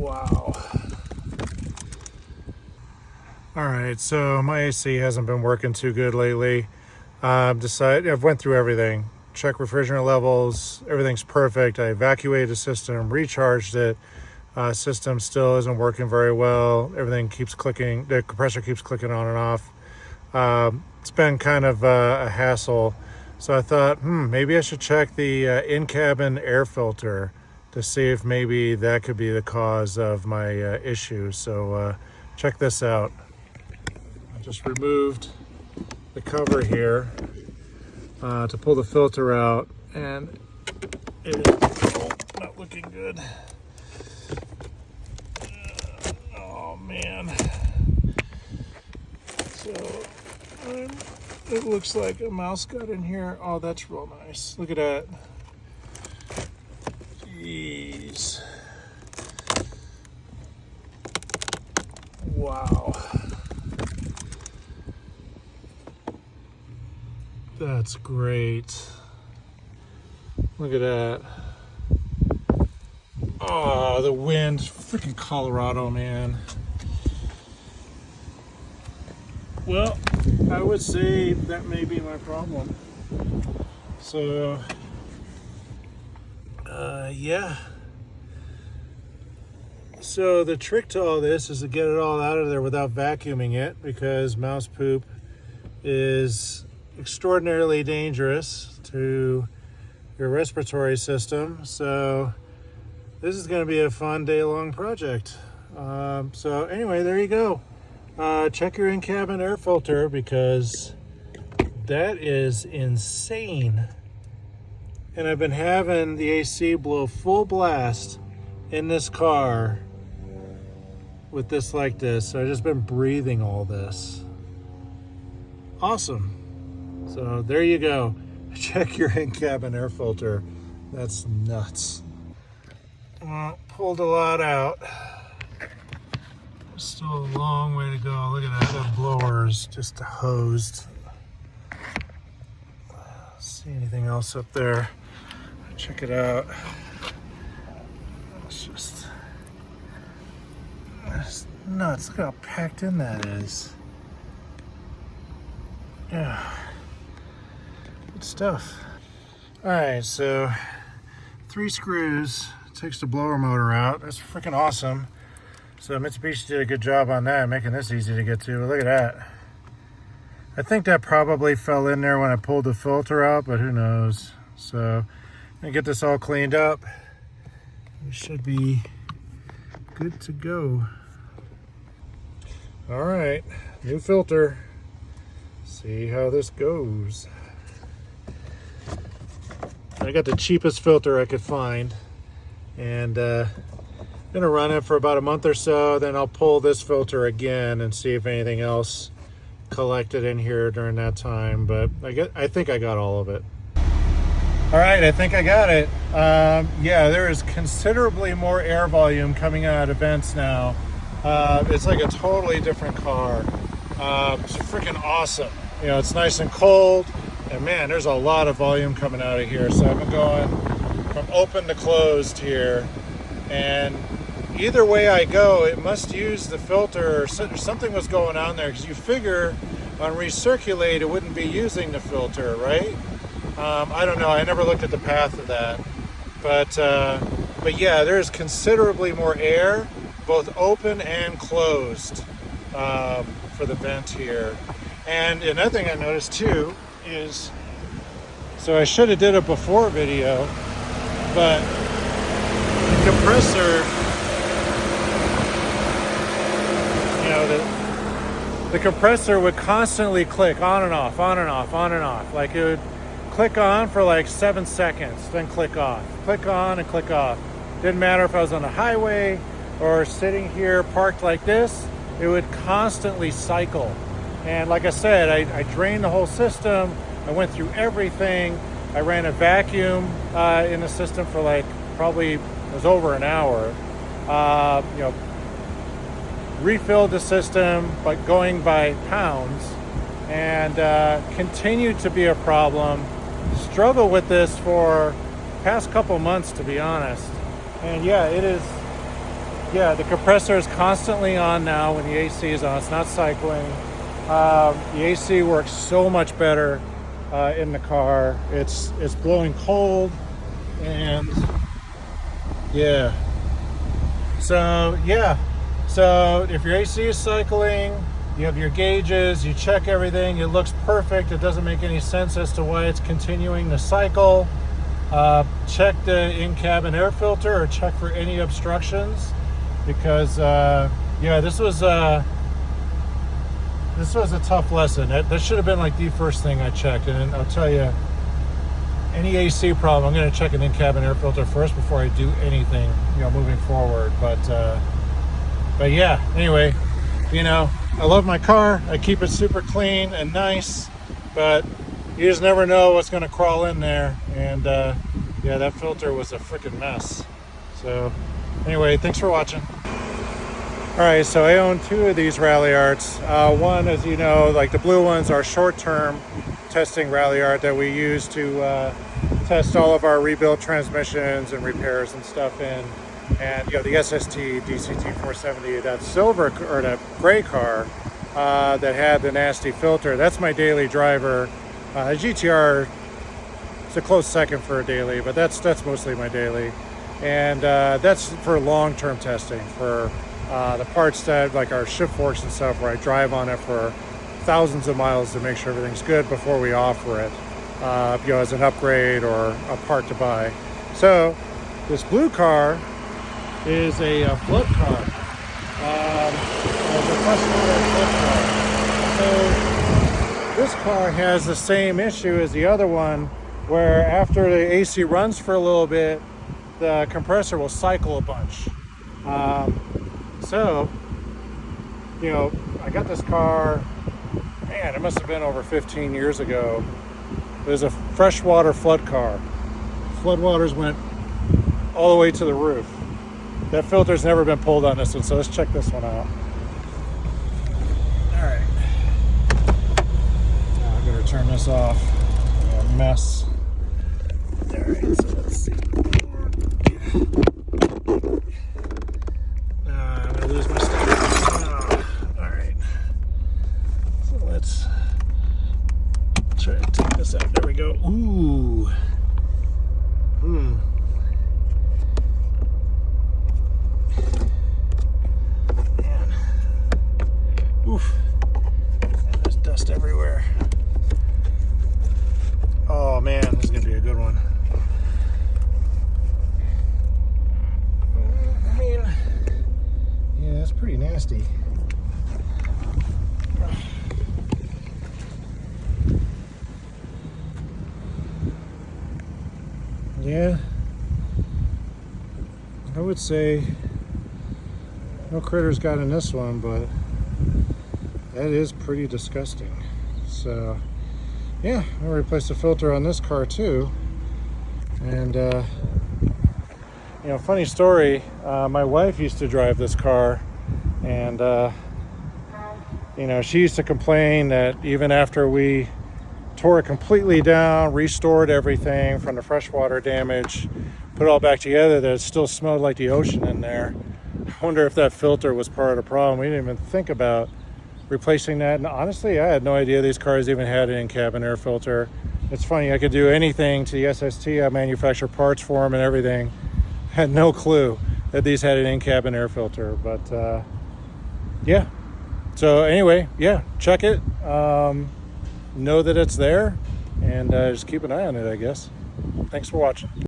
Wow. All right, so my AC hasn't been working too good lately. I've went through everything. Check refrigerant levels, everything's perfect. I evacuated the system, recharged it. System still isn't working very well. Everything keeps clicking. The compressor keeps clicking on and off. It's been kind of a hassle. So I thought, maybe I should check the in-cabin air filter to see if maybe that could be the cause of my issue. So check this out. I just removed the cover here to pull the filter out, and it is not looking good. Oh man. So it looks like a mouse got in here. Oh, that's real nice. Look at that. Jeez. Wow. That's great. Look at that. Oh, the wind. Freaking Colorado, man. Well, I would say that may be my problem. So, yeah. So the trick to all this is to get it all out of there without vacuuming it, because mouse poop is extraordinarily dangerous to your respiratory system. So this is going to be a fun day-long project. So anyway, there you go. Check your in-cabin air filter, because that is insane. And I've been having the AC blow full blast in this car with this like this. So I've just been breathing all this. Awesome. So there you go. Check your in-cabin air filter. That's nuts. Well, pulled a lot out. Still a long way to go. Look at that. That blower is just hosed. See anything else up there? Check it out. It's nuts. Look how packed in that is. Yeah. Good stuff. Alright, so 3 screws takes the blower motor out. That's freaking awesome. So Mitsubishi did a good job on that, making this easy to get to. Look at that. I think that probably fell in there when I pulled the filter out, but who knows. So I'm gonna get this all cleaned up. We should be good to go. All right, new filter. See how this goes. I got the cheapest filter I could find, and gonna run it for about a month or so. Then I'll pull this filter again and see if anything else collected in here during that time. But I think I got all of it. All right, I think I got it. Yeah, there is considerably more air volume coming out of vents now. It's like a totally different car. It's freaking awesome. You know, it's nice and cold, and man, there's a lot of volume coming out of here. So I've been going from open to closed here, and either way I go, it must use the filter, or something was going on there, because you figure on recirculate it wouldn't be using the filter, right? I don't know, I never looked at the path of that, but yeah, there's considerably more air, both open and closed, for the vent here. And another thing I noticed too is, so I should have did a before video, but the compressor, you know, the compressor would constantly click on and off, on and off, on and off. Like it would click on for like 7 seconds, then click off, click on and click off. Didn't matter if I was on the highway or sitting here parked like this, it would constantly cycle. And like I said, I drained the whole system. I went through everything. I ran a vacuum in the system for like probably, it was over an hour. You know, refilled the system, but going by pounds, and continued to be a problem. Struggled with this for past couple months, to be honest. And yeah, it is yeah, the compressor is constantly on now when the AC is on. It's not cycling. The AC works so much better in the car. It's blowing cold, and yeah. So yeah. So if your AC is cycling, you have your gauges, you check everything, it looks perfect. It doesn't make any sense as to why it's continuing to cycle. Check the in-cabin air filter or check for any obstructions, because yeah, this was a tough lesson. That should have been like the first thing I checked. And I'll tell you, any AC problem, I'm going to check an in-cabin air filter first before I do anything, moving forward. But yeah, anyway, I love my car. I keep it super clean and nice, but you just never know what's going to crawl in there. And yeah, that filter was a freaking mess. So anyway, thanks for watching. All right, so I own two of these Ralliarts. One, as you know, like the blue ones are short-term testing Ralliart that we use to test all of our rebuilt transmissions and repairs and stuff in. And the SST DCT 470, that silver or that gray car that had the nasty filter, that's my daily driver. GTR is a close second for a daily, but that's mostly my daily. And that's for long-term testing for the parts that like our shift forks and stuff, where I drive on it for thousands of miles to make sure everything's good before we offer it, as an upgrade or a part to buy. So this blue car is a flood car, a freshwater flood car. So this car has the same issue as the other one, where after the AC runs for a little bit, the compressor will cycle a bunch. So, I got this car, man, it must have been over 15 years ago. It was a freshwater flood car. Floodwaters went all the way to the roof. That filter's never been pulled on this one, so let's check this one out. All right. Now I better turn this off. A mess. All right, so let's see. I'm gonna lose my stuff. All right. So let's try to take this out. There we go. Ooh. Man. Oof. And there's dust everywhere. Oh man, this is gonna be a good one. I mean, yeah, that's pretty nasty. Yeah, I would say no critters got in this one, but that is pretty disgusting. So yeah, I'll replace the filter on this car too. And funny story, my wife used to drive this car, and she used to complain that even after we tore it completely down, restored everything from the freshwater damage, put it all back together, that it still smelled like the ocean in there. I wonder if that filter was part of the problem. We didn't even think about replacing that, and honestly, I had no idea these cars even had an in-cabin air filter. It's funny, I could do anything to the SST, I manufacture parts for them and everything. Had no clue that these had an in-cabin air filter, but yeah. So anyway, yeah, check it. Know that it's there, and just keep an eye on it, I guess. Thanks for watching.